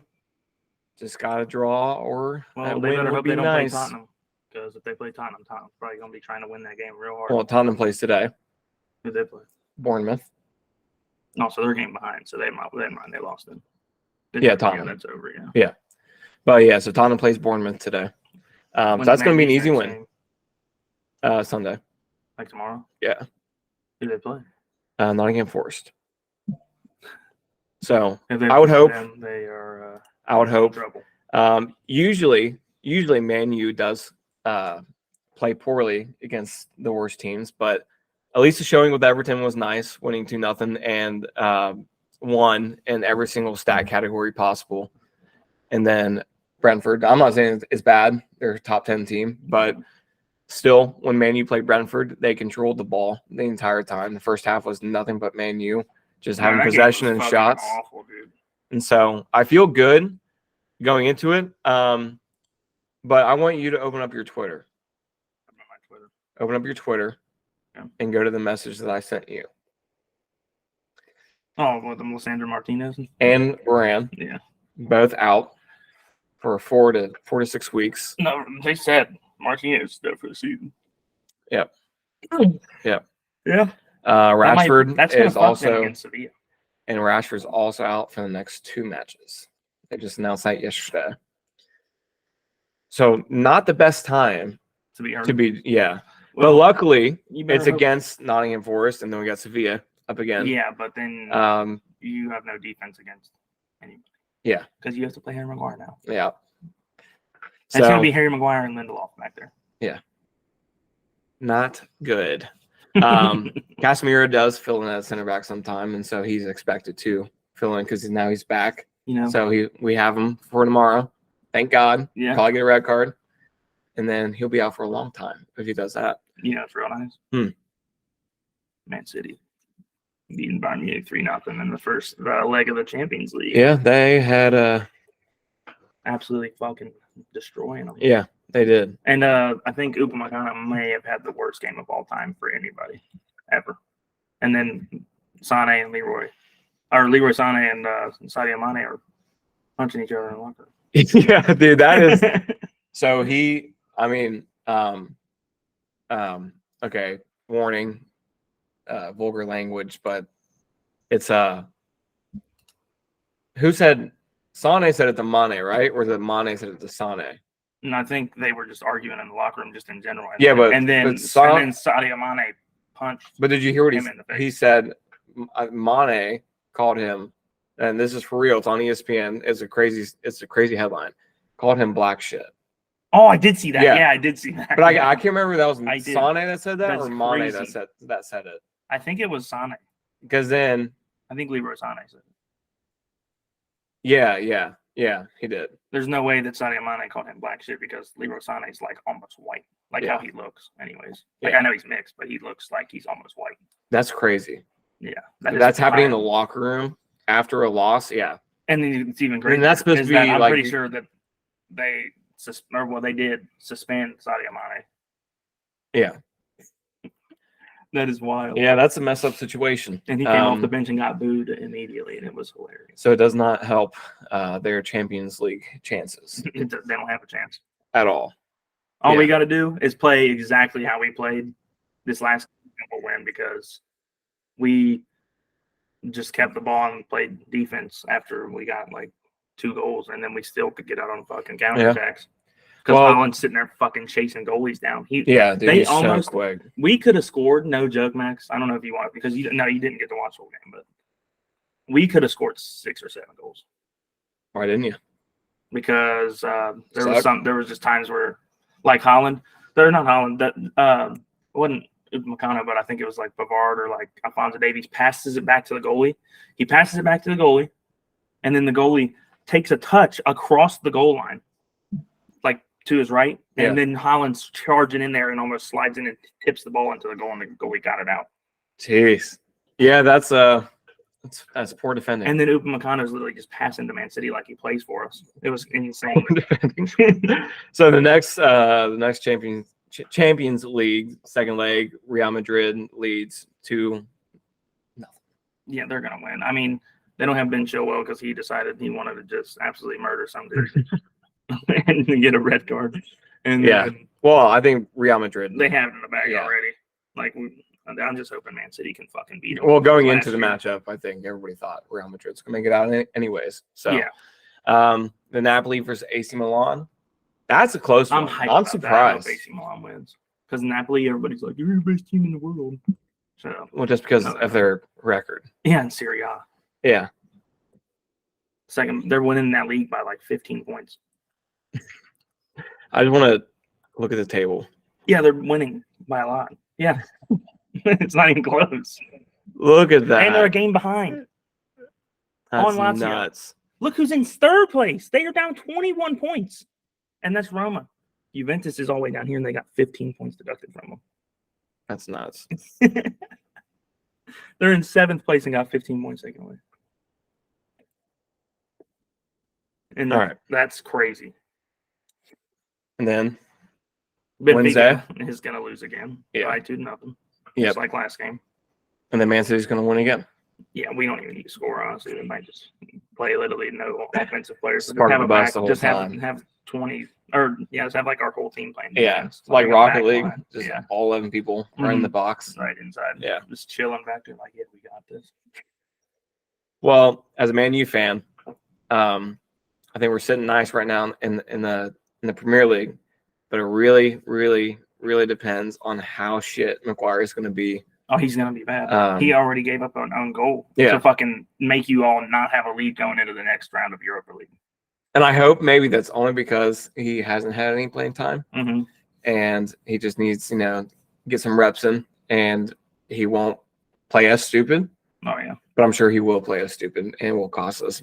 just got a draw or they better hope they don't play Tottenham. Because if they play Tottenham's probably going to be trying to win that game real hard. Well, Tottenham plays today. Who they play? Bournemouth. No, so they're game behind. So they lost them. Tottenham. That's over. Yeah. But yeah, so Tottenham plays Bournemouth today. So that's going to be an easy win. Sunday. Like tomorrow? Yeah. Who do they play? Nottingham Forest. So I would hope. They are. I would hope. Trouble. Usually Man U does play poorly against the worst teams, but at least the showing with Everton was nice, winning 2-0 and won in every single stat category possible. And then Brentford, I'm not saying it's bad; they're a top 10 team, but still, when Man U played Brentford, they controlled the ball the entire time. The first half was nothing but Man U just having possession and shots. Awful, dude. And so I feel good going into it. But I want you to open up your Twitter. Open up your Twitter and go to the message that I sent you. Oh, with Lisandro Martinez and Varane. Yeah, both out for 4 to 6 weeks. No, they said Martinez is there for the season. Yep. Yeah. Rashford is also against Sevilla. And Rashford's also out for the next 2 matches. They just announced that yesterday. So not the best time to be hurt. To be But luckily, you better it's hope- against Nottingham Forest, and then we got Sevilla up again. Yeah, but then you have no defense against anybody. Yeah. Because you have to play Harry Maguire now. Yeah. It's going to be Harry Maguire and Lindelof back there. Yeah. Not good. Casemiro does fill in at center back sometime, and so he's expected to fill in because now he's back. So we have him for tomorrow. Thank God. Yeah. Probably get a red card, and then he'll be out for a long time if he does that. It's real nice. Man City beating Bayern Munich 3-0 in the first leg of the Champions League. Yeah, they had absolutely fucking destroying them. Yeah, they did. And I think Upamecano may have had the worst game of all time for anybody ever. And then Sané and Leroy Sané and Sadio Mane are punching each other in the locker room. Yeah, dude, that is. So okay, warning, vulgar language, but it's who said Sané said it to Mane, right? Or the Mane said it to Sané? And I think they were just arguing in the locker room, just in general. And then Sadio Mane punched. But did you hear what he said? Mane called him, and this is for real. It's on ESPN. It's a crazy headline. Called him black shit. Oh, I did see that. Yeah, I did see that. But I can't remember if that was Sané that said that That's or Mane crazy. that said it. I think it was Sané. Because then I think Leroy Sané said it. Yeah, he did. There's no way that Sadio Mane called him black shit because Leroy Sané is like almost white, how he looks. Anyways, I know he's mixed, but he looks like he's almost white. That's crazy. Yeah, that's happening in the locker room after a loss. Yeah, and then it's even crazier. And that's supposed to be I'm pretty sure that they did suspend Sadio Mane. Yeah. That is wild. Yeah, that's a messed up situation. And he came off the bench and got booed immediately, and it was hilarious. So it does not help their Champions League chances. They don't have a chance at all. All we got to do is play exactly how we played this last game, and we'll win because we just kept the ball and played defense after we got like 2 goals, and then we still could get out on fucking counterattacks. Because Holland's sitting there fucking chasing goalies down. They almost. So quick. We could have scored. No joke, Max. I don't know if you want because you didn't get to watch the whole game, but we could have scored 6 or 7 goals. Why didn't you? Because there was just times where, like Holland, they're not Holland. That it wasn't Upamecano, but I think it was like Bavard or like Alphonso Davies passes it back to the goalie. He passes it back to the goalie, and then the goalie takes a touch across the goal line, like to his right, and then Holland's charging in there and almost slides in and tips the ball into the goal, and the goalie got it out. Jeez, yeah, that's poor defending. And then Upamecano is literally just passing to Man City like he plays for us. It was insane. So the next Champions League second leg, Real Madrid leads 2-0. Yeah, they're gonna win. I mean, they don't have Ben Chilwell because he decided he wanted to just absolutely murder some dude and get a red card. And well, I think Real Madrid they have it in the bag already. Like I'm just hoping Man City can fucking beat them. Well, going into the matchup, I think everybody thought Real Madrid's gonna make it out anyways. So the Napoli versus AC Milan. That's a close one. I'm surprised. AC Milan wins because Napoli, everybody's like, you're the best team in the world. So, well, just because of their record. Yeah, in Serie A. Yeah. Second, they're winning that league by like 15 points. I just want to look at the table. Yeah, they're winning by a lot. Yeah. It's not even close. Look at that. And they're a game behind. That's nuts. Look who's in 3rd place. They are down 21 points. And that's Roma. Juventus is all the way down here, and they got 15 points deducted from them. That's nuts. They're in 7th place and got 15 points taken away. And that's crazy. And then Benfica is going to lose again. Yeah. By 2-0. Yeah. Just like last game. And then Man City's going to win again. Yeah, we don't even need to score, honestly. They might just play literally no offensive players. Just have a back, just have 20 or just have like our whole team playing. Defense. Like Rocket League. Line. Just all 11 people are in the box. Right inside. Yeah. Just chilling back there like, we got this. Well, as a Man U fan, I think we're sitting nice right now in the Premier League, but a really, really, really depends on how shit McGuire is going to be. Oh, he's gonna be bad. He already gave up an own goal Yeah. to fucking make you all not have a lead going into the next round of Europa League. And I hope maybe that's only because he hasn't had any playing time, Mm-hmm. and he just needs, get some reps in, and he won't play as stupid. Oh yeah. But I'm sure he will play as stupid and will cost us